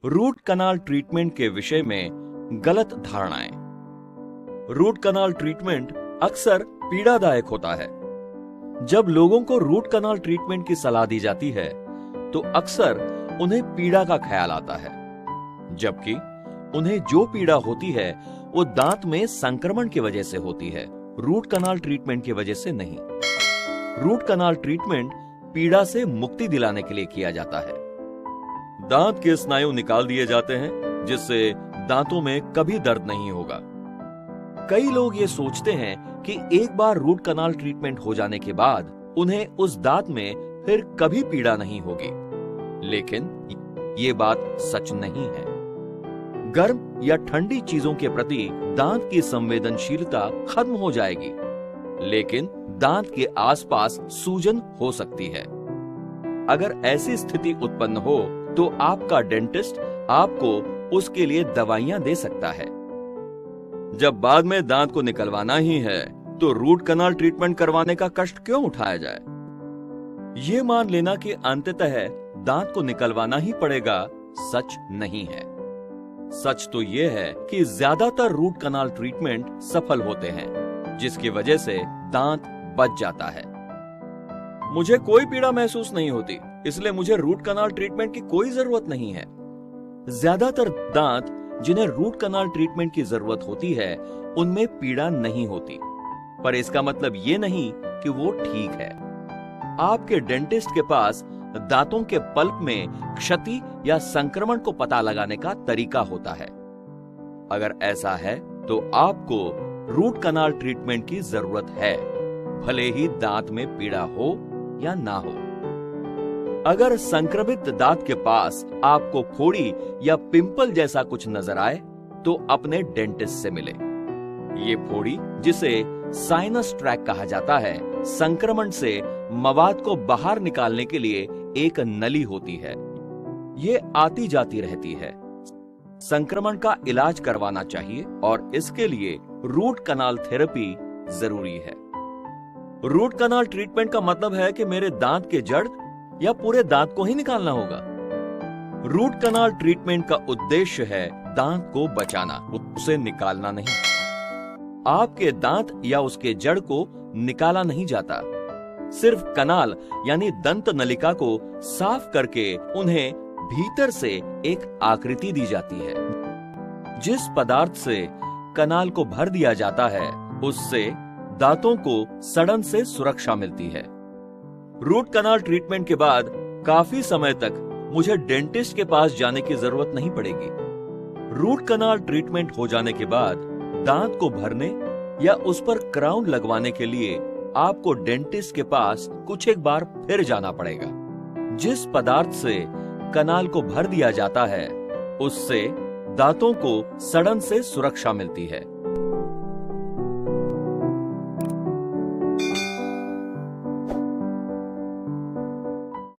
Root canal treatment के विषय में गलत धारणाएं। रूट कनाल ट्रीटमेंट अक्सर पीड़ादायक होता है। जब लोगों को रूट कनाल ट्रीटमेंट की सलाह दी जाती है तो अक्सर उन्हें पीड़ा का ख्याल आता है, जबकि उन्हें जो पीड़ा होती है वो दांत में संक्रमण की वजह से होती है, रूट कनाल ट्रीटमेंट की वजह से नहीं। रूट कनाल ट्रीटमेंट पीड़ा से मुक्ति दिलाने के लिए किया जाता है। दांत के स्नायु निकाल दिए जाते हैं जिससे दांतों में कभी दर्द नहीं होगा। कई लोग ये सोचते हैं कि एक बार रूट कनाल ट्रीटमेंट हो जाने के बाद उन्हें उस दांत में फिर कभी पीड़ा नहीं होगी, लेकिन ये बात सच नहीं है। गर्म या ठंडी चीजों के प्रति दांत की संवेदनशीलता खत्म हो जाएगी, लेकिन दांत के आसपास सूजन हो सकती है। अगर ऐसी स्थिति उत्पन्न हो तो आपका डेंटिस्ट आपको उसके लिए दवाइयां दे सकता है। जब बाद में दांत को निकलवाना ही है तो रूट कनाल ट्रीटमेंट करवाने का कष्ट क्यों उठाया जाए? ये मान लेना कि अंततः दांत को निकलवाना ही पड़ेगा सच नहीं है। सच तो यह है कि ज्यादातर रूट कनाल ट्रीटमेंट सफल होते हैं, जिसकी वजह से दांत बच जाता है। मुझे कोई पीड़ा महसूस नहीं होती, इसलिए मुझे रूट कनाल ट्रीटमेंट की कोई जरूरत नहीं है। ज्यादातर दांत जिन्हें रूट कनाल ट्रीटमेंट की जरूरत होती है उनमें पीड़ा नहीं होती, पर इसका मतलब ये नहीं कि वो ठीक है। आपके डेंटिस्ट के पास दांतों के पल्प में क्षति या संक्रमण को पता लगाने का तरीका होता है। अगर ऐसा है तो आपको रूट कनाल ट्रीटमेंट की जरूरत है, भले ही दांत में पीड़ा हो या ना हो। अगर संक्रमित दांत के पास आपको फोड़ी या पिंपल जैसा कुछ नजर आए तो अपने डेंटिस्ट से मिले। ये फोड़ी, जिसे साइनस ट्रैक कहा जाता है, संक्रमण से मवाद को बाहर निकालने के लिए एक नली होती है। ये आती जाती रहती है। संक्रमण का इलाज करवाना चाहिए और इसके लिए रूट कनाल थेरेपी जरूरी है। रूट कनाल ट्रीटमेंट का मतलब है कि मेरे दांत के जड़ या पूरे दांत को ही निकालना होगा। रूट कनाल ट्रीटमेंट का उद्देश्य है दांत को बचाना, उसे निकालना नहीं। आपके दांत या उसके जड़ को निकाला नहीं जाता, सिर्फ कनाल यानी दंत नलिका को साफ करके उन्हें भीतर से एक आकृति दी जाती है। जिस पदार्थ से कनाल को भर दिया जाता है उससे दांतों को सड़न से सुरक्षा मिलती है। रूट कनाल ट्रीटमेंट के बाद काफी समय तक मुझे डेंटिस्ट के पास जाने की जरूरत नहीं पड़ेगी। रूट कनाल ट्रीटमेंट हो जाने के बाद दांत को भरने या उस पर क्राउन लगवाने के लिए आपको डेंटिस्ट के पास कुछ एक बार फिर जाना पड़ेगा। जिस पदार्थ से कनाल को भर दिया जाता है उससे दांतों को सड़न से सुरक्षा मिलती है।